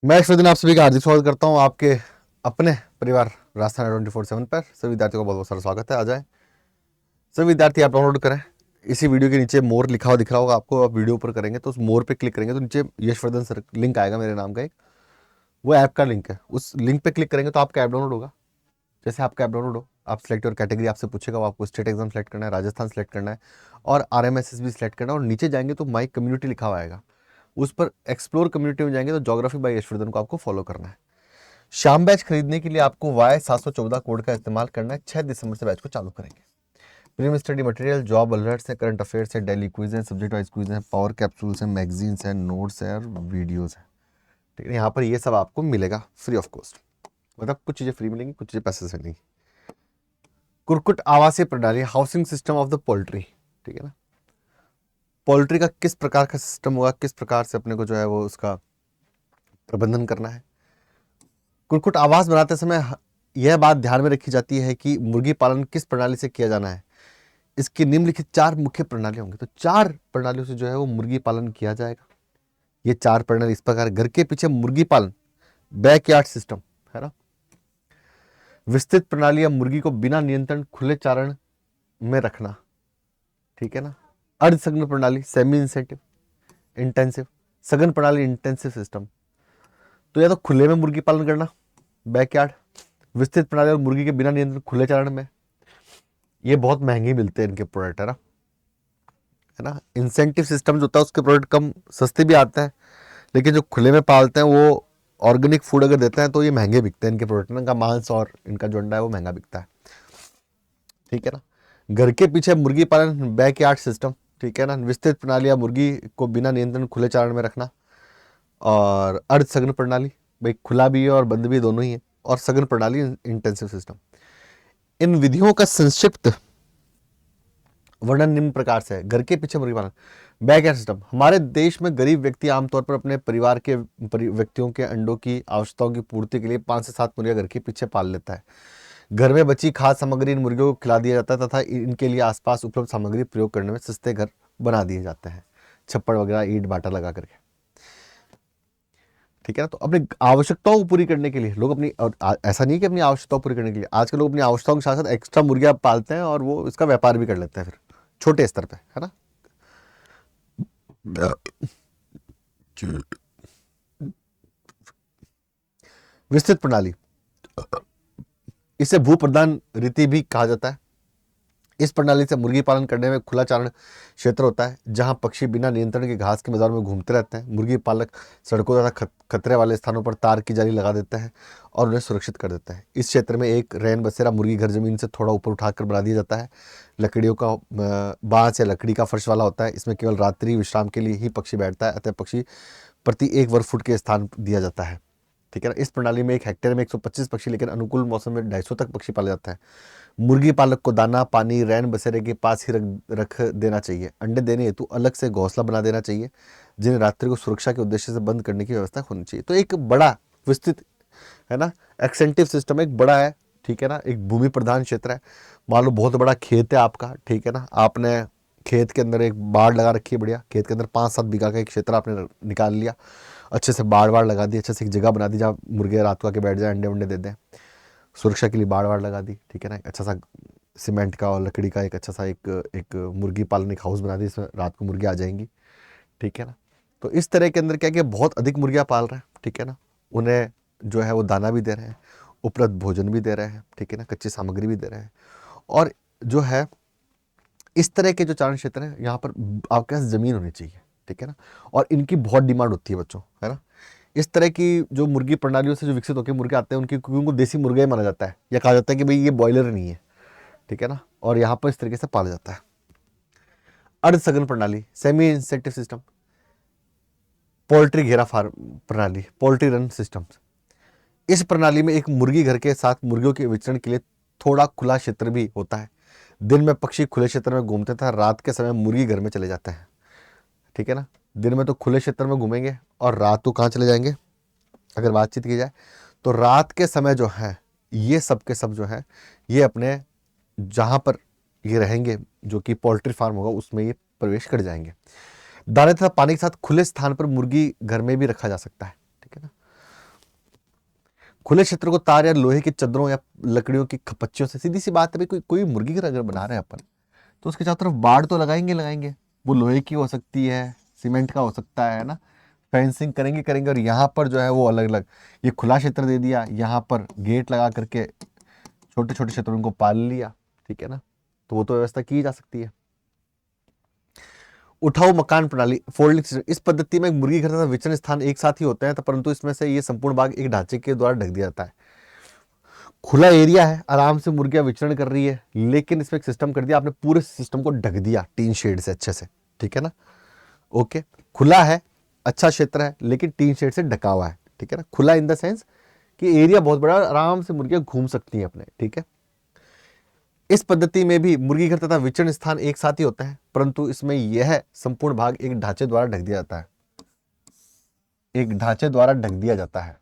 मैं ईश्वर आप सभी का हार्दिक स्वागत करता हूं आपके अपने परिवार राजस्थान 24/7 पर। सभी विद्यार्थियों का बहुत बहुत सारा स्वागत है। आ जाए सभी विद्यार्थी, आप डाउनलोड करें। इसी वीडियो के नीचे मोर लिखा हुआ दिख रहा होगा आपको। आप वीडियो ऊपर करेंगे तो उस मोर पे क्लिक करेंगे तो नीचे यशवर्धन सर लिंक आएगा, मेरे नाम का एक, वो ऐप का लिंक है। उस लिंक पे क्लिक करेंगे तो आपका ऐप डाउनलोड होगा। जैसे आपका ऐप डाउनलोड हो, आप सिलेक्ट और कैटेगरी आपसे पूछेगा, वो आपको स्टेट एग्जाम सेलेक्ट करना है, राजस्थान सेलेक्ट करना है और RMSS भी सिलेक्ट करना है। और नीचे जाएंगे तो माई कम्युनिटी लिखा हुआ आएगा, उस पर एक्सप्लोर कम्युनिटी में जाएंगे तो ज्योग्राफी बाय यशवर्धन को आपको फॉलो करना है। शाम बैच खरीदने के लिए आपको Y714 कोड का इस्तेमाल करना है। 6 दिसंबर से बैच को चालू करेंगे। Premium study material, job alerts है, करंट अफेयर्स है, डेली क्विज है, सब्जेक्ट वाइज क्विज है, पावर कैप्सूल्स है, मैगजीन्स है, नोट्स है और वीडियोस है। ठीक है, यहाँ पर ये सब आपको मिलेगा फ्री ऑफ कॉस्ट। मतलब कुछ चीज़ें फ्री मिलेंगी, कुछ चीज़ें पैसे से मिलेंगी। कुरकुट आवासीय प्रणाली, housing system of the poultry. ठीक है ना, पोल्ट्री का किस प्रकार का सिस्टम होगा, किस प्रकार से अपने को जो है वो उसका प्रबंधन करना है। कुक्कुट आवास बनाते समय यह बात ध्यान में रखी जाती है कि मुर्गी पालन किस प्रणाली से किया जाना है। इसकी निम्नलिखित 4 मुख्य प्रणालियां होंगी। तो 4 प्रणालियों से जो है वो मुर्गी पालन किया जाएगा। ये 4 प्रणाली इस प्रकार: घर के पीछे मुर्गी पालन, बैकयार्ड सिस्टम, है ना। विस्तृत प्रणाली या मुर्गी को बिना नियंत्रण खुले चारण में रखना। ठीक है ना। अर्धसघन प्रणाली, सेमी इंसेंटिव इंटेंसिव। सघन प्रणाली, इंटेंसिव सिस्टम। तो या तो खुले में मुर्गी पालन करना, बैकयार्ड। विस्तृत प्रणाली और मुर्गी के बिना नियंत्रण खुले चारण में। ये बहुत महंगे मिलते हैं इनके प्रोडक्ट, है ना। इंसेंटिव सिस्टम जो होता है उसके प्रोडक्ट कम सस्ते भी आते हैं, लेकिन जो खुले में पालते हैं वो ऑर्गेनिक फूड अगर देते हैं तो ये महंगे बिकते हैं। इनके प्रोडक्ट, इनका मांस और इनका जो अंडा है वो महंगा बिकता है। ठीक है ना। घर के पीछे मुर्गी पालन, बैकयार्ड सिस्टम। ठीक है ना। विस्तृत प्रणाली या मुर्गी को बिना नियंत्रण खुले चारण में रखना। और अर्धसघन प्रणाली, भाई खुला भी है और बंद भी, दोनों ही है। और सघन प्रणाली, इंटेंसिव सिस्टम। इन विधियों का संक्षिप्त वर्णन निम्न प्रकार से है। घर के पीछे मुर्गी पालन, बैकयार्ड सिस्टम। हमारे देश में गरीब व्यक्ति आमतौर पर अपने परिवार के व्यक्तियों के अंडों की आवश्यकताओं की पूर्ति के लिए 5 से 7 मुर्गियां घर के पीछे पाल लेता है। घर में बची खाद्य सामग्री इन मुर्गियों को खिला दिया जाता है तथा इनके लिए आसपास उपलब्ध सामग्री प्रयोग करने में सस्ते घर बना दिए जाते हैं, छप्पड़ वगैरह, ईंट बाटा लगा करके। ठीक है ना। तो अपनी आवश्यकताओं को पूरी करने के लिए लोग अपनी, और ऐसा नहीं कि अपनी आवश्यकताओं पूरी करने के लिए, आजकल लोग अपनी आवश्यकताओं के साथ साथ एक्स्ट्रा मुर्गियां पालते हैं और वो इसका व्यापार भी कर लेते हैं फिर छोटे स्तर पे, है ना। विस्तृत प्रणाली, इसे भू प्रधान रीति भी कहा जाता है। इस प्रणाली से मुर्गी पालन करने में खुला चारण क्षेत्र होता है, जहां पक्षी बिना नियंत्रण के घास के मैदान में घूमते रहते हैं। मुर्गी पालक सड़कों तथा खतरे वाले स्थानों पर तार की जाली लगा देते हैं और उन्हें सुरक्षित कर देता है। इस क्षेत्र में एक रैन बसेरा मुर्गी घर जमीन से थोड़ा ऊपर उठाकर बना दिया जाता है। लकड़ियों का बांस या लकड़ी का फर्श वाला होता है। इसमें केवल रात्रि विश्राम के लिए ही पक्षी बैठता है, अतः पक्षी प्रति 1 वर्ग फुट के स्थान दिया जाता है। ठीक है ना। इस प्रणाली में 1 हेक्टेयर में 125 पक्षी, लेकिन अनुकूल मौसम में 250 तक पक्षी पाले जाता है। मुर्गी पालक को दाना पानी रैन बसेरे के पास ही रख देना चाहिए। अंडे देने हेतु अलग से घोंसला बना देना चाहिए, जिन्हें रात्रि को सुरक्षा के उद्देश्य से बंद करने की व्यवस्था होनी चाहिए। तो एक बड़ा विस्तृत, है ना, एक्सेंटिव सिस्टम एक बड़ा है। ठीक है ना। एक भूमि प्रधान क्षेत्र है। मान लो बहुत बड़ा खेत है आपका, ठीक है ना, आपने खेत के अंदर एक बाड़ लगा रखी है, बढ़िया। खेत के अंदर 5-7 बीघा का एक क्षेत्र आपने निकाल लिया, अच्छे से बाड़ वाड़ लगा दी, अच्छे से एक जगह बना दी जहाँ मुर्गे रात को आके बैठ जाए, अंडे वंडे दे दें। सुरक्षा के लिए बाड़ वाड़ लगा दी, ठीक है ना। अच्छा सा सीमेंट का और लकड़ी का एक अच्छा सा एक मुर्गी पालन एक हाउस बना दी, इसमें रात को मुर्गी आ जाएंगी। ठीक है ना। तो इस तरह के अंदर क्या कि बहुत अधिक मुर्गियाँ पाल रहे हैं। ठीक है ना। उन्हें जो है वो दाना भी दे रहे हैं, उपलब्ध भोजन भी दे रहे हैं, ठीक है ना, कच्ची सामग्री भी दे रहे हैं। और जो है इस तरह के जो चारण क्षेत्र है, यहाँ पर आपके पास ज़मीन होनी चाहिए। ठीक है ना। और इनकी बहुत डिमांड होती है बच्चों, है ना। इस तरह की जो मुर्गी प्रणालियों से जो विकसित होकर मुर्गे आते हैं, उनकी, क्योंकि उनको देसी मुर्गा ही माना जाता है, या कहा जाता है कि भाई ये बॉयलर नहीं है। ठीक है ना। और यहाँ पर इस तरीके से पाला जाता है। अर्धसघन प्रणाली, सेमी इंसेक्टिव सिस्टम। पोल्ट्री घेरा फार्म प्रणाली, पोल्ट्री रन सिस्टम। इस प्रणाली में एक मुर्गी घर के साथ मुर्गियों के विचरण के लिए थोड़ा खुला क्षेत्र भी होता है। दिन में पक्षी खुले क्षेत्र में घूमते थे, रात के समय मुर्गी घर में चले जाते हैं। ठीक है ना। दिन में तो खुले क्षेत्र में घूमेंगे और रात को कहाँ चले जाएंगे। अगर बातचीत की जाए तो रात के समय जो है ये सब के सब जो है ये अपने जहाँ पर ये रहेंगे, जो कि पोल्ट्री फार्म होगा, उसमें ये प्रवेश कर जाएंगे। दाने तथा पानी के साथ खुले स्थान पर मुर्गी घर में भी रखा जा सकता है। ठीक है ना। खुले क्षेत्र को तार या लोहे की चद्दरों या लकड़ियों की खपच्चियों से, सीधी सी बात है भाई, कोई मुर्गी घर अगर बना रहे हैं अपन तो उसके चारों तरफ बाड़ तो लगाएंगे। वो लोहे की हो सकती है, सीमेंट का हो सकता है ना, फेंसिंग करेंगे और यहाँ पर जो है वो अलग अलग, ये खुला क्षेत्र दे दिया, यहाँ पर गेट लगा करके छोटे छोटे क्षेत्रों को पाल लिया, ठीक है ना, तो वो तो व्यवस्था की जा सकती है। उठाऊ मकान प्रणाली, फोल्डिंग सिस्टम, इस पद्धति में मुर्गी घर तथा विचरण स्थान एक साथ ही होते हैं, तो परंतु इसमें से ये संपूर्ण भाग एक ढांचे के द्वारा ढक दिया जाता है। खुला एरिया है, आराम से मुर्गियां विचरण कर रही है, लेकिन इसमें एक सिस्टम कर दिया आपने, पूरे सिस्टम को ढक दिया टीन शेड से अच्छे से, ठीक है ना। ओके, खुला है, अच्छा क्षेत्र है, लेकिन टीन शेड से ढका हुआ है, ठीक है ना। खुला इन द सेंस कि एरिया बहुत बड़ा, आराम से मुर्गियां घूम सकती हैं अपने, ठीक है। इस पद्धति में भी मुर्गी घर तथा विचरण स्थान एक साथ ही होता है, परंतु इसमें यह संपूर्ण भाग एक ढांचे द्वारा ढक दिया जाता है, एक ढांचे द्वारा ढक दिया जाता है।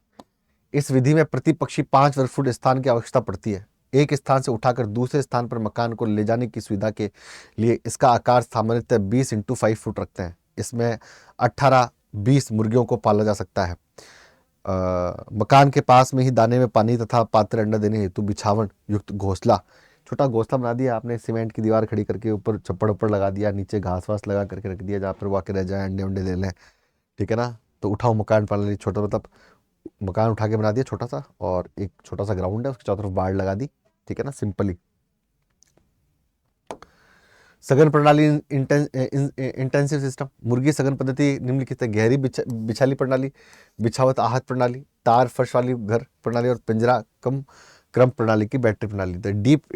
इस विधि में प्रति पक्षी 5 वर्ग फुट स्थान की आवश्यकता पड़ती है। एक स्थान से उठाकर दूसरे स्थान पर मकान को ले जाने की सुविधा के लिए इसका आकार सामान्यतः 20x5 फुट रखते हैं। इसमें 18-20 मुर्गियों को पाला जा सकता है। मकान के पास में ही दाने में पानी तथा पात्र अंडा देने हेतु बिछावन युक्त घोंसला, छोटा घोंसला बना दिया आपने, सीमेंट की दीवार खड़ी करके ऊपर छप्पड़ उप्पड़ लगा दिया, नीचे घास वास लगा करके रख दिया, जहाँ पर वो आके रह जाए, अंडे उंडे ले लें, ठीक है ना। तो उठाओ मकान पालने, छोटा मतलब मकान उठा के बना दिया छोटा सा, और एक छोटा सा ग्राउंड है, उसके चारों तरफ बाड़ लगा दी, ठीक है ना, सिंपली। सघन प्रणाली, इंटेंसिव सिस्टम, मुर्गी सघन पद्धति निम्नलिखित है। गहरी बिछाली प्रणाली, बिछावत आहत प्रणाली, तार फर्श वाली घर प्रणाली और पिंजरा कम क्रम प्रणाली की बैटरी प्रणाली। Deep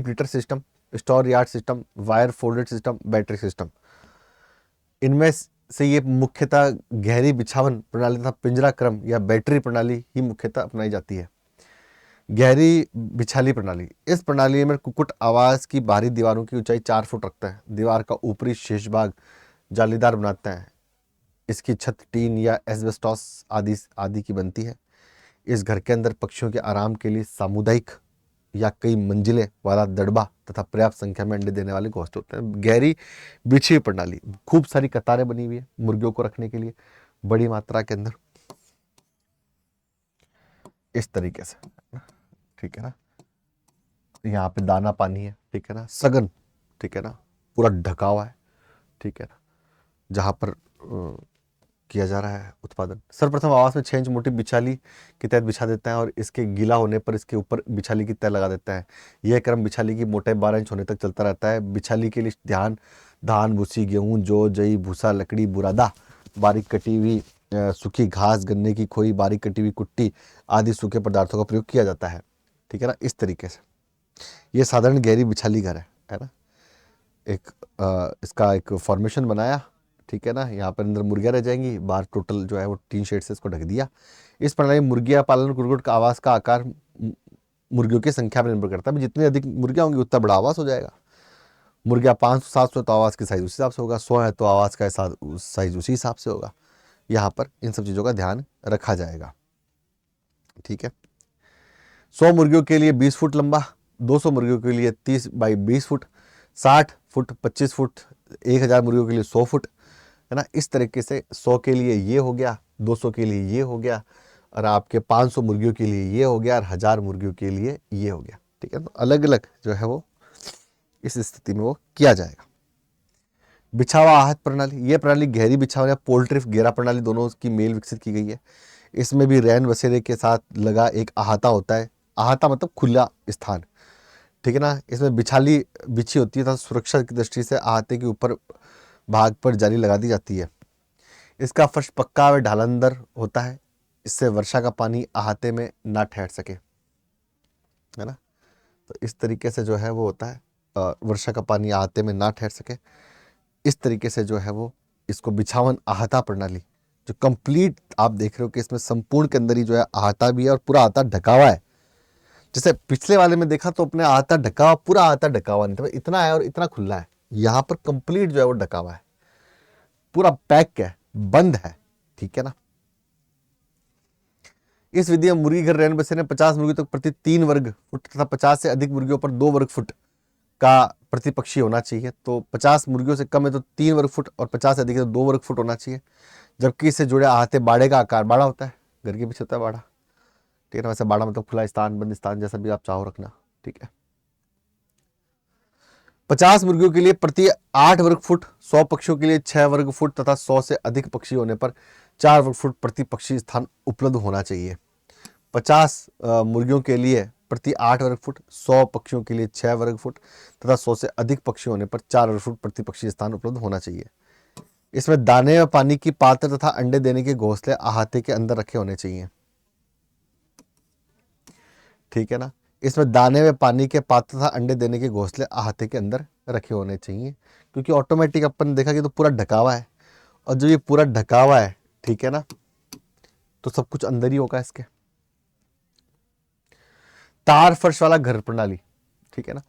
litre system, store yard system, wire folded system, battery system. इनमें से ये मुख्यतः गहरी बिछावन प्रणाली तथा पिंजरा क्रम या बैटरी प्रणाली ही मुख्यतः अपनाई जाती है। गहरी बिछाली प्रणाली, इस प्रणाली में कुक्कुट आवास की बाहरी दीवारों की ऊंचाई 4 फुट रखता है। दीवार का ऊपरी शेष भाग जालीदार बनाता है। इसकी छत टीन या एस्बेस्टॉस आदि की बनती है। इस घर के अंदर पक्षियों के आराम के लिए सामुदायिक या कई मंजिलें वाला दड़बा तथा पर्याप्त संख्या में अंडे देने वाले घोंसले होते हैं। गहरी बिछी प्रणाली, खूब सारी कतारें बनी हुई है मुर्गियों को रखने के लिए बड़ी मात्रा के अंदर, इस तरीके से, ठीक है ना। यहाँ पे दाना पानी है, ठीक है ना, सघन, ठीक है ना, पूरा ढका हुआ है, ठीक है ना, जहाँ पर किया जा रहा है उत्पादन। सर्वप्रथम आवास में 6 इंच मोटी बिछाली की तय बिछा देता है और इसके गीला होने पर इसके ऊपर बिछाली की तय लगा देता है। यह क्रम बिछाली की मोटाई 12 इंच होने तक चलता रहता है। बिछाली के लिए धान भूसी, गेहूं, जौ, जई, भूसा, लकड़ी, बुरादा, बारीक कटी हुई सूखी घास, गन्ने की खोई, बारीक कटी हुई कुट्टी आदि सूखे पदार्थों का प्रयोग किया जाता है, ठीक है ना। इस तरीके से ये साधारण गहरी बिछाली घर है ना। एक इसका एक फॉर्मेशन बनाया, ठीक है ना। यहाँ पर अंदर मुर्गियाँ रह जाएंगी, बाहर टोटल जो है वो टीन शेड से इसको ढक दिया। इस प्रणाली में मुर्गियाँ पालन कुक्कुट का आवास का आकार मुर्गियों की संख्या पर निर्भर करता है। जितनी अधिक मुर्गियाँ होंगी उतना बड़ा आवास हो जाएगा। मुर्गियाँ 500-700 तो आवास की साइज उस हिसाब से होगा, 100 है तो आवास का साइज उसी हिसाब से होगा। यहाँ पर इन सब चीज़ों का ध्यान रखा जाएगा, ठीक है। 100 मुर्गियों के लिए 20 फुट लंबा, 200 मुर्गियों के लिए 30 बाई 20 फुट, 60 फुट 25 फुट, 1000 मुर्गियों के लिए 100 फुट, है ना। इस तरीके से 100 के लिए ये हो गया, 200 के लिए ये हो गया, और आपके 500 मुर्गियों के लिए ये हो गया, और 1000 मुर्गियों के लिए ये हो गया, ठीक है। तो अलग अलग जो है वो इस स्थिति में वो किया जाएगा। बिछावा आहत प्रणाली, ये प्रणाली गहरी बिछावा या पोल्ट्री घेरा प्रणाली दोनों की मेल विकसित की गई है। इसमें भी रैन बसेरे के साथ लगा एक अहाता होता है। अहाता मतलब खुला स्थान, ठीक है ना। इसमें बिछाली बिछी होती है तथा सुरक्षा की दृष्टि से अहाते के ऊपर भाग पर जाली लगा दी जाती है। इसका फर्श पक्का व ढालंदर होता है, इससे वर्षा का पानी अहाते में ना ठहर सके, है ना। तो इस तरीके से जो है वो होता है, वर्षा का पानी अहाते में ना ठहर सके, इस तरीके से जो है वो इसको बिछावन अहाता प्रणाली जो कंप्लीट आप देख रहे हो कि इसमें संपूर्ण के अंदर ही जो है अहाता भी है और पूरा अहाता ढका हुआ है। जैसे पिछले वाले में देखा तो अपने अहाता ढका हुआ, पूरा अहाता ढका हुआ नहीं था, इतना है और इतना खुला है। यहाँ पर कंप्लीट जो है वो ढका हुआ है, पूरा पैक है, बंद है, ठीक है ना। इस विधि में मुर्गी घर रैन बसेरे 50 मुर्गी तक प्रति 3 वर्ग फुट तथा 50 से अधिक मुर्गियों पर 2 वर्ग फुट का प्रतिपक्षी होना चाहिए। तो 50 मुर्गियों से कम है तो 3 वर्ग फुट, और 50 से अधिक है तो 2 वर्ग फुट होना चाहिए। जबकि इससे जुड़े अहाते बाड़े का आकार, बाड़ा होता है घर के पीछे होता है बाड़ा, ठीक है ना। वैसे बाड़ा मतलब खुला स्थान, बंद स्थान, जैसा भी आप चाहो रखना, ठीक है। 50 मुर्गियों के लिए प्रति 8 वर्ग फुट, 100 पक्षियों के लिए 6 वर्ग फुट तथा 100 से अधिक पक्षी होने पर 4 वर्ग फुट प्रति पक्षी स्थान उपलब्ध होना चाहिए। 50 मुर्गियों के लिए प्रति 8 वर्ग फुट, 100 पक्षियों के लिए 6 वर्ग फुट तथा 100 से अधिक पक्षी होने पर 4 वर्ग फुट प्रति पक्षी स्थान उपलब्ध होना चाहिए। इसमें दाने व पानी की पात्र तथा अंडे देने के घोंसले अहाते के अंदर रखे होने चाहिए, ठीक है ना। इसमें दाने व पानी के पात्र तथा अंडे देने के घोंसले अहाते के अंदर रखे होने चाहिए, क्योंकि ऑटोमेटिक अपन ने देखा कि तो पूरा ढकावा है, और जो ये पूरा ढकावा है, ठीक है ना, तो सब कुछ अंदर ही होगा इसके। तार फर्श वाला घर प्रणाली, ठीक है ना।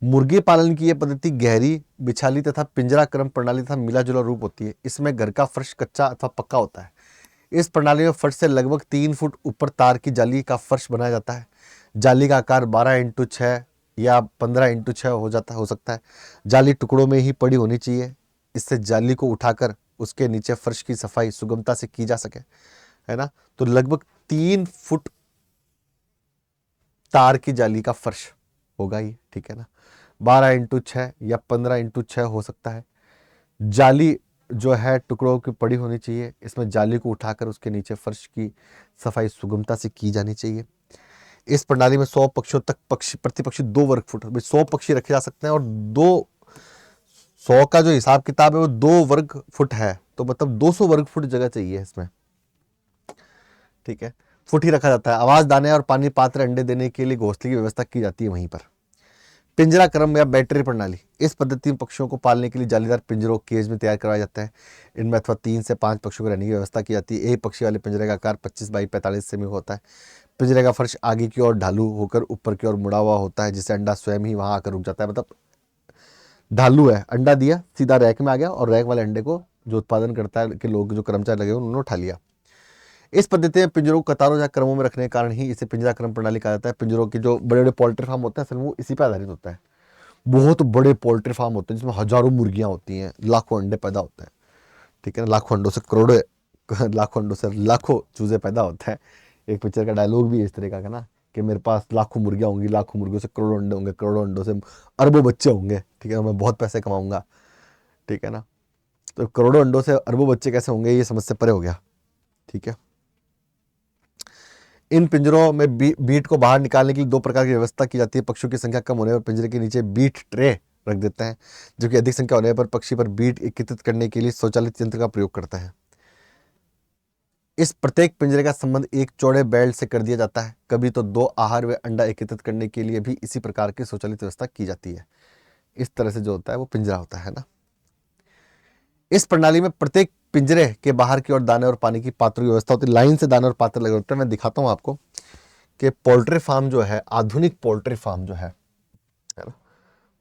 मुर्गी पालन की यह पद्धति गहरी, बिछाली तथा पिंजरा क्रम प्रणाली तथा मिला जुला रूप होती है। इसमें घर का फर्श कच्चा अथवा पक्का होता है। इस प्रणाली में फर्श से लगभग 3 फुट ऊपर तार की जाली का फर्श बनाया जाता है। जाली का आकार 12x6 या 15x6 हो सकता है। जाली टुकड़ों में ही पड़ी होनी चाहिए, इससे जाली को उठाकर उसके नीचे फर्श की सफाई सुगमता से की जा सके, है ना। तो लगभग 3 फुट तार की जाली का फर्श होगा ये, ठीक है ना। 12x6 या 15x6 हो सकता है। जाली जो है टुकड़ों की पड़ी होनी चाहिए, इसमें जाली को उठाकर उसके नीचे फर्श की सफाई सुगमता से की जानी चाहिए। इस प्रणाली में 100 पक्षियों तक प्रति पक्षी 2 वर्ग फुट, 100 पक्षी रखे जा सकते हैं, और 100 का जो हिसाब किताब है वो 2 वर्ग फुट है, तो मतलब 200 वर्ग फुट जगह चाहिए इसमें, ठीक है। फुट ही रखा जाता है। आवाज, दाने और पानी पात्र अंडे देने के लिए घोंसले की व्यवस्था की जाती है वहीं पर। पिंजरा क्रम या बैटरी प्रणाली, इस पद्धति में पक्षियों को पालने के लिए जालीदार पिंजरों केज में तैयार करवाया जाता है। इनमें अथवा 3 से 5 पक्षियों को रहने की व्यवस्था की जाती है। एक पक्षी वाले पिंजरे का आकार 25 बाई 45 सेमी होता है। पिंजरे का फर्श आगे की ओर ढालू होकर ऊपर की ओर मुड़ा हुआ होता है, जिससे अंडा स्वयं ही वहां आकर रुक जाता है। मतलब ढालू है, अंडा दिया सीधा रैक में आ गया, और रैक वाले अंडे को जो उत्पादन करता है कि लोग जो कर्मचारी लगे उन्होंने उठा लिया। इस पद्धति में पिंजरों को कतारों या क्रमों में रखने के कारण ही इसे पिंजरा क्रम प्रणाली कहा जाता है। पिंजरों के जो बड़े बड़े पोल्ट्री फार्म होते हैं असल में वो इसी पर आधारित होता है। बहुत बड़े पोल्ट्री फार्म होते हैं जिसमें हजारों मुर्गियां होती हैं, लाखों अंडे पैदा होते हैं, ठीक है ना। लाखों अंडों से करोड़ों, लाखों अंडों से लाखों चूजे पैदा होते हैं। एक पिक्चर का डायलॉग भी इस तरह का है ना, कि मेरे पास लाखों मुर्गियां होंगी, लाखों मुर्गियों से करोड़ों अंडे होंगे, करोड़ों अंडों से अरबों बच्चे होंगे, ठीक है, मैं बहुत पैसे कमाऊंगा, ठीक है ना। तो करोड़ों अंडों से अरबों बच्चे कैसे होंगे, ये समझ से परे हो गया, ठीक है। इन पिंजरों में बीट को बाहर निकालने के लिए 2 प्रकार की व्यवस्था की जाती है। पक्षियों की संख्या कम होने पर पिंजरे के नीचे बीट ट्रे रख देते हैं, जबकि अधिक संख्या होने पर पक्षी पर बीट एकत्रित करने के लिए स्वचालित यंत्र का प्रयोग करता है। इस प्रत्येक पिंजरे का संबंध एक चौड़े बेल्ट से कर दिया जाता है। कभी तो 2 आहार व अंडा एकत्रित करने के लिए भी इसी प्रकार की स्वचालित व्यवस्था की जाती है। इस तरह से जो होता है वो पिंजरा होता है ना। इस प्रणाली में प्रत्येक पिंजरे के बाहर की ओर दाने और पानी की पात्रों की व्यवस्था होती है। लाइन से दाने और पात्र लगे होते हैं। मैं दिखाता हूं आपको कि पोल्ट्री फार्म जो है, आधुनिक पोल्ट्री फार्म जो है ना,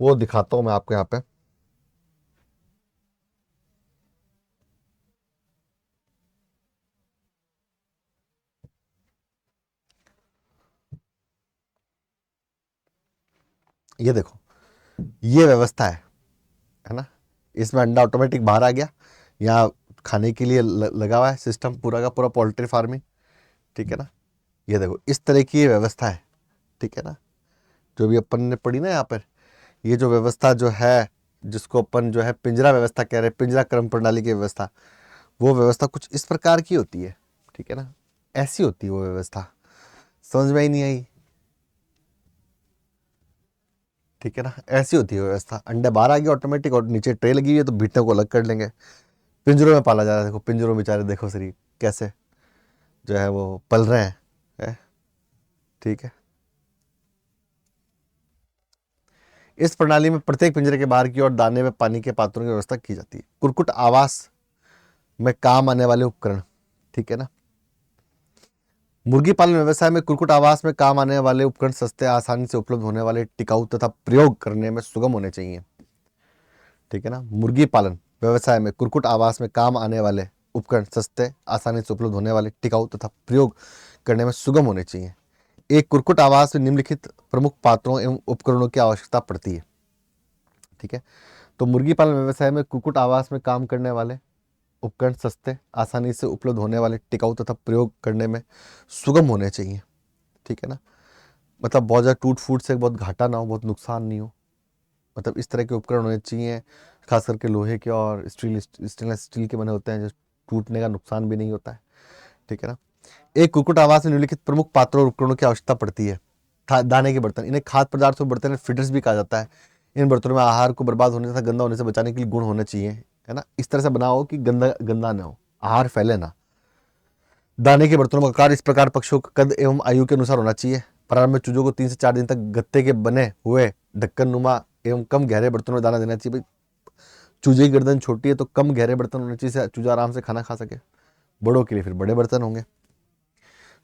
वो दिखाता हूं मैं आपको यहाँ पे। ये देखो, ये व्यवस्था है ना। इसमें अंडा ऑटोमेटिक बाहर आ गया, यहाँ खाने के लिए लगा हुआ है सिस्टम पूरा का पूरा पोल्ट्री फार्मिंग, ठीक है ना। ये देखो इस तरह की ये व्यवस्था है, ठीक है ना, जो भी अपन ने पढ़ी ना यहाँ पर। ये जो व्यवस्था जो है, जिसको अपन जो है पिंजरा व्यवस्था कह रहे हैं, पिंजरा क्रम प्रणाली की व्यवस्था, वो व्यवस्था कुछ इस प्रकार की होती है, ठीक है ना। ऐसी होती है वो व्यवस्था, समझ में ही नहीं आई, ठीक है ना। ऐसी होती है व्यवस्था। अंडे बाहर आ गए ऑटोमेटिक, और नीचे ट्रे लगी हुई है तो बीटने को अलग कर लेंगे। पिंजरों में पाला जा रहा है, देखो पिंजरों में बेचारे, देखो सरी कैसे जो है वो पल रहे हैं, ठीक है। इस प्रणाली में प्रत्येक पिंजरे के बाहर की ओर दाने व पानी के पात्रों की व्यवस्था की जाती है। कुरकुट आवास में काम आने वाले उपकरण, ठीक है ना। मुर्गी पालन व्यवसाय में कुक्कुट आवास में काम आने वाले उपकरण सस्ते, आसानी से उपलब्ध होने वाले, टिकाऊ तथा प्रयोग करने में सुगम होने चाहिए, ठीक है ना। मुर्गी पालन व्यवसाय में कुक्कुट आवास में काम आने वाले उपकरण सस्ते, आसानी से उपलब्ध होने वाले, टिकाऊ तथा प्रयोग करने में सुगम होने चाहिए। एक कुक्कुट आवास में निम्नलिखित प्रमुख पात्रों एवं उपकरणों की आवश्यकता पड़ती है, ठीक है। तो मुर्गी पालन व्यवसाय में कुक्कुट आवास में काम करने वाले उपकरण सस्ते, आसानी से उपलब्ध होने वाले, टिकाऊ तथा प्रयोग करने में सुगम होने चाहिए। ठीक है ना। मतलब बहुत ज़्यादा टूट फूट से बहुत घाटा ना हो, बहुत नुकसान नहीं हो, मतलब इस तरह के उपकरण होने चाहिए, खास करके लोहे के और स्टेनलेस स्टील के बने होते हैं, जो टूटने का नुकसान भी नहीं होता है, ठीक है ना। एक कुक्कुट आवास में निम्नलिखित प्रमुख पात्रों और उपकरणों की आवश्यकता पड़ती है। दाने के बर्तन, इन्हें खाद्य पदार्थों के बर्तन फीडर्स भी कहा जाता है। इन बर्तनों में आहार को बर्बाद होने तथा गंदा होने से बचाने के लिए गुण होने चाहिए, है ना। इस तरह से बनाओ कि गंदा गंदा ना हो, आहार फैले ना। दाने के बर्तनों का आकार इस प्रकार पक्षियों का कद एवं आयु के अनुसार होना चाहिए। प्रारंभ में चूजों को 3 से 4 दिन तक गत्ते के बने हुए ढक्कन नुमा एवं कम गहरे बर्तनों में दाना देना चाहिए। चूजे की गर्दन छोटी है तो कम गहरे बर्तन होने चाहिए, चूजा आराम से खाना खा सके। बड़ों के लिए फिर बड़े बर्तन होंगे।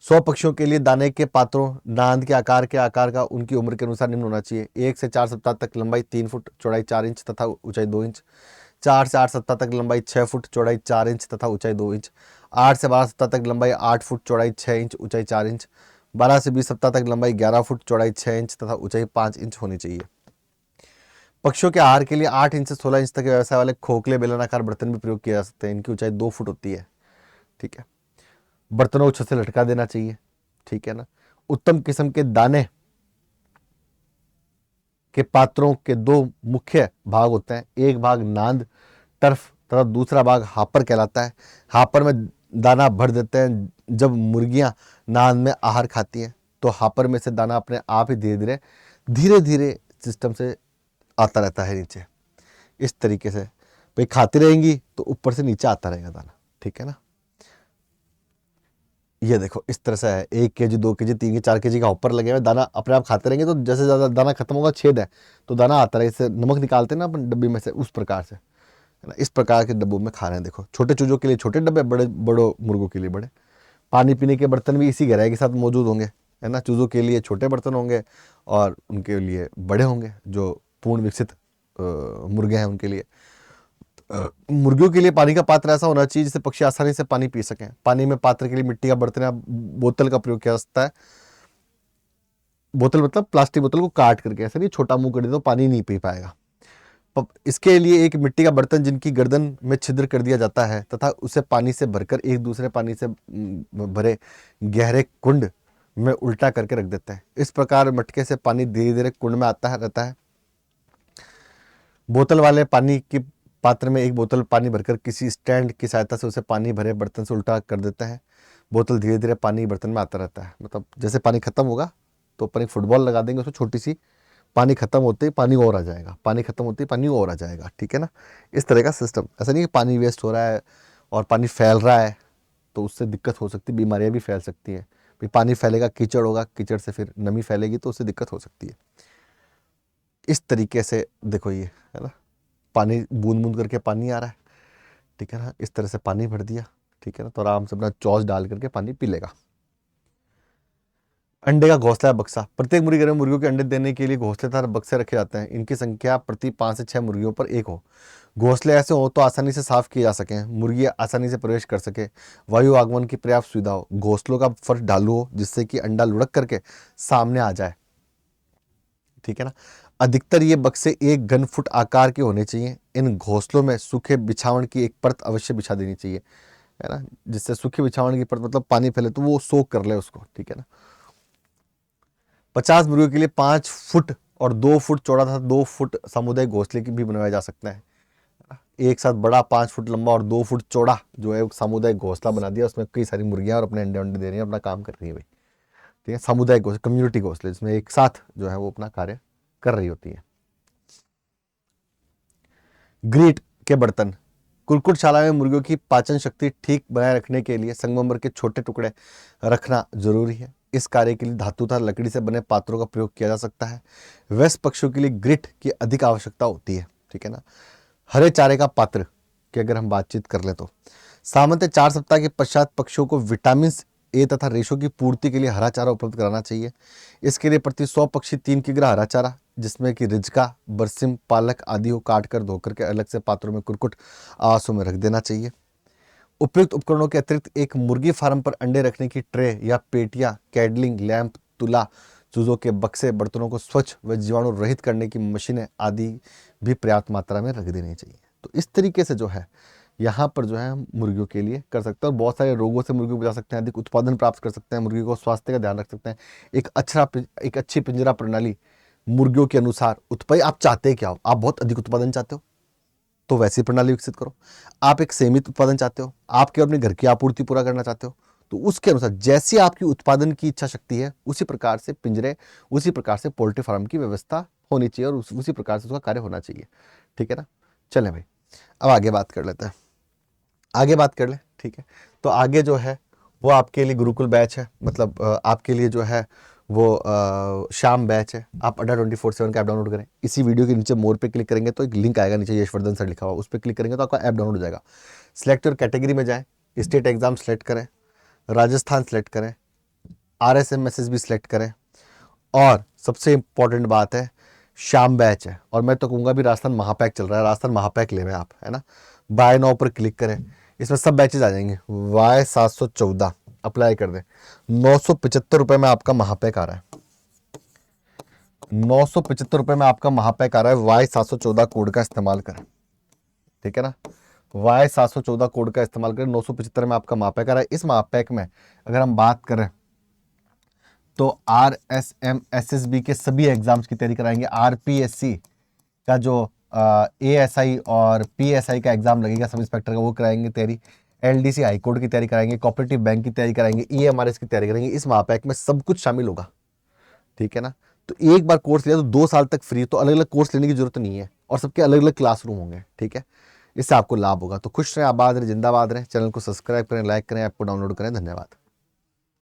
100 पक्षियों के लिए दाने के पात्रों नांद के आकार का उनकी उम्र के अनुसार निम्न होना चाहिए। 1 से 4 सप्ताह तक लंबाई 3 फुट, चौड़ाई 4 इंच तथा ऊंचाई 2 इंच। 4 से 8 सप्ताह तक लंबाई 6 फुट, चौड़ाई 4 इंच तथा ऊंचाई 2 इंच। 8 से 12 सप्ताह तक लंबाई 8 फुट, चौड़ाई 6 इंच, ऊंचाई 4 इंच। 12 से 20 सप्ताह तक लंबाई 11 फुट, चौड़ाई 6 इंच तथा ऊंचाई 5 इंच होनी चाहिए। पक्षियों के आहार के लिए 8 इंच से 16 इंच तक के व्यवसाय वाले खोखले बेलनाकार बर्तन भी प्रयोग किए जा सकते हैं। इनकी ऊंचाई 2 फुट होती है, ठीक है। बर्तनों को छत से लटका देना चाहिए, ठीक है ना। उत्तम किस्म के दाने के पात्रों के 2 मुख्य भाग होते हैं। एक भाग नांद टर्फ तथा दूसरा भाग हापर कहलाता है। हापर में दाना भर देते हैं। जब मुर्गियां नांद में आहार खाती हैं तो हापर में से दाना अपने आप ही धीरे धीरे धीरे धीरे सिस्टम से आता रहता है नीचे। इस तरीके से भाई खाती रहेंगी तो ऊपर से नीचे आता रहेगा दाना, ठीक है ना। ये देखो इस तरह से है, 1 केजी 2 केजी 3 केजी 4 केजी का ऊपर लगे हुए दाना अपने आप खाते रहेंगे, तो जैसे ज़्यादा दाना खत्म होगा, छेद है तो दाना आता रहे। इससे नमक निकालते हैं ना अपन डब्बी में से, उस प्रकार से, है ना। इस प्रकार के डब्बों में खा रहे हैं। देखो छोटे चूजों के लिए छोटे डब्बे, बड़े बड़ों मुर्गों के लिए बड़े। पानी पीने के बर्तन भी इसी गहराई के साथ मौजूद होंगे, है ना। चूजों के लिए छोटे बर्तन होंगे और उनके लिए बड़े होंगे, जो पूर्ण विकसित मुर्गे हैं उनके लिए। मुर्गियों के लिए पानी का पात्र ऐसा होना चाहिए जिससे पक्षी आसानी से पानी पी सकें। पानी में पात्र के लिए मिट्टी का बर्तन या बोतल का प्रयोग किया जा सकता है। बोतल मतलब प्लास्टिक बोतल को काट करके, ऐसा नहीं छोटा मुंह कर दे तो पानी नहीं पी पाएगा। इसके लिए एक मिट्टी का बर्तन जिनकी गर्दन में छिद्र कर दिया जाता है तथा उसे पानी से भरकर एक दूसरे पानी से भरे गहरे कुंड में उल्टा करके रख देते हैं। इस प्रकार मटके से पानी धीरे धीरे कुंड में आता है रहता है। बोतल वाले पानी की पात्र में एक बोतल पानी भरकर किसी स्टैंड की सहायता से उसे पानी भरे बर्तन से उल्टा कर देता है। बोतल धीरे धीरे पानी बर्तन में आता रहता है। मतलब जैसे पानी खत्म होगा तो अपन एक फुटबॉल लगा देंगे उसमें छोटी सी, पानी खत्म होते ही पानी और आ जाएगा, पानी खत्म होते ही पानी और आ जाएगा, ठीक है ना। इस तरह का सिस्टम। ऐसा नहीं कि पानी वेस्ट हो रहा है और पानी फैल रहा है तो उससे दिक्कत हो सकती है, बीमारियां भी फैल सकती हैं। फिर पानी फैलेगा, कीचड़ होगा, कीचड़ से फिर नमी फैलेगी तो उससे दिक्कत हो सकती है। इस तरीके से देखो ये, है ना, पानी बूंद बूंद करके पानी आ रहा है, ठीक है ना। इस तरह से पानी भर दिया, ठीक है ना, तो आराम से अपना चौच डाल करके पानी पी लेगा। अंडे का घोंसला या बक्सा। प्रत्येक मुर्गी घर में मुर्गियों के अंडे देने के लिए घोंसलेदार बक्से रखे जाते हैं। इनकी संख्या प्रति 5 से 6 मुर्गियों पर एक हो। घोंसले ऐसे हो तो आसानी से साफ किए जा सकें, मुर्गी आसानी से प्रवेश कर सके, वायु आगमन की पर्याप्त सुविधा हो। घोंसलों का फर्श ढालू हो जिससे कि अंडा लुढ़क करके सामने आ जाए, ठीक है ना। अधिकतर ये बक्से 1 घन फुट आकार के होने चाहिए। इन घोंसलों में सूखे बिछावन की एक परत अवश्य बिछा देनी चाहिए, है ना, जिससे सूखे बिछावन की परत मतलब पानी फैले तो वो सोख कर ले उसको, ठीक है ना। 50 मुर्गियों के लिए 5 फुट और 2 फुट चौड़ा तथा 2 फुट सामुदायिक घोंसले की भी बनवाया जा सकता है। एक साथ बड़ा 5 फुट लंबा और 2 फुट चौड़ा जो है सामुदायिक घोंसला बना दिया, उसमें कई सारी मुर्गियां और अपने अंडे अंडे दे रही हैं, अपना काम कर रही है भाई, ठीक है। सामुदायिक घोंसले, कम्युनिटी घोंसले, जिसमें एक साथ जो है वो अपना कार्य कर रही होती है। ग्रीट के बर्तन। कुक्कुटशाला में मुर्गियों की पाचन शक्ति ठीक बनाए रखने के लिए संगमरमर के छोटे टुकड़े रखना जरूरी है। इस कार्य के लिए धातु तथा लकड़ी से बने पात्रों का प्रयोग किया जा सकता है। वयस्क पक्षियों के लिए ग्रिट की अधिक आवश्यकता होती है, ठीक है ना। हरे चारे का पात्र की अगर हम बातचीत कर ले तो सामान्यतः 4 सप्ताह के पश्चात पक्षियों को विटामिन ए तथा रेशों की पूर्ति के लिए हरा चारा उपलब्ध कराना चाहिए। इसके लिए प्रति 100 पक्षी 3 किलोग्राम हरा चारा, जिसमें कि रिजका, बरसिम, पालक आदि को काट कर धोकर के अलग से पात्रों में कुक्कुट आवासों में रख देना चाहिए। उपयुक्त उपकरणों के अतिरिक्त एक मुर्गी फार्म पर अंडे रखने की ट्रे या पेटियां, कैडलिंग लैंप, तुला, चूजों के बक्से, बर्तनों को स्वच्छ व जीवाणु रहित करने की मशीनें आदि भी पर्याप्त मात्रा में रख देनी चाहिए। तो इस तरीके से जो है यहाँ पर जो है हम मुर्गियों के लिए कर सकते हैं और बहुत सारे रोगों से मुर्गी को बचा सकते हैं, अधिक उत्पादन प्राप्त कर सकते हैं, मुर्गी को स्वास्थ्य का ध्यान रख सकते हैं। एक अच्छी पिंजरा प्रणाली मुर्गियों के अनुसार उत्पादन, आप चाहते क्या हो? आप बहुत अधिक उत्पादन चाहते हो तो वैसी प्रणाली विकसित करो। आप एक सीमित उत्पादन चाहते हो, आप केवल अपने घर की आपूर्ति पूरा करना चाहते हो, तो उसके अनुसार जैसी आपकी उत्पादन की इच्छा शक्ति है उसी प्रकार से पिंजरे, उसी प्रकार से पोल्ट्री फार्म की व्यवस्था होनी चाहिए और उसी प्रकार से उसका कार्य होना चाहिए। ठीक है ना? चलें भाई, अब आगे बात कर लेते हैं, आगे बात कर ले। ठीक है, तो आगे जो है वो आपके लिए गुरुकुल बैच है, मतलब आपके लिए जो है वो शाम बैच है। आप अड्डा 24/7 का ऐप डाउनलोड करें। इसी वीडियो के नीचे मोर पे क्लिक करेंगे तो एक लिंक आएगा नीचे यशवर्धन सर लिखा हुआ, उस पर क्लिक करेंगे तो आपका ऐप डाउनलोड हो जाएगा। सिलेक्ट योर कैटेगरी में जाएं, स्टेट एग्जाम सेलेक्ट करें, राजस्थान सेलेक्ट करें, RSMSS भी सिलेक्ट करें, और सबसे इंपॉर्टेंट बात है शाम बैच है, और मैं तो कहूँगा भी राजस्थान महापैक चल रहा है, राजस्थान महापैक ले आप, है ना। बाय नाउ पर क्लिक करें, इसमें सब बैचेज आ जाएंगे। Y714 अप्लाई कर दें, 975 रुपये में आपका महापैक आ रहा है, 975 रुपये में आपका महापैक आ रहा है। Y714 कोड का इस्तेमाल करें, ठीक है ना। Y714 कोड का इस्तेमाल करें, 975 में आपका महापैक आ रहा है। इस महापैक में अगर हम बात करें तो RSMSSB के सभी एग्जाम्स की तैयारी कराएंगे। RPSC का जो ASI और PSI का एग्जाम लगेगा सब इंस्पेक्टर का, वो कराएंगे तैयारी। LDC हाई कोर्ट की तैयारी कराएंगे, कोऑपरेटिव बैंक की तैयारी कराएंगे, EMRS की तैयारी करेंगे। इस महापैक में सब कुछ शामिल होगा, ठीक है ना। तो एक बार कोर्स लिया तो 2 साल तक फ्री, तो अलग अलग कोर्स लेने की जरूरत नहीं है और सबके अलग अलग क्लासरूम होंगे, ठीक है। इससे आपको लाभ होगा। तो खुश रहें, आबाद रहें, जिंदाबाद रहें। चैनल को सब्सक्राइब करें, लाइक करें, ऐप को डाउनलोड करें। धन्यवाद।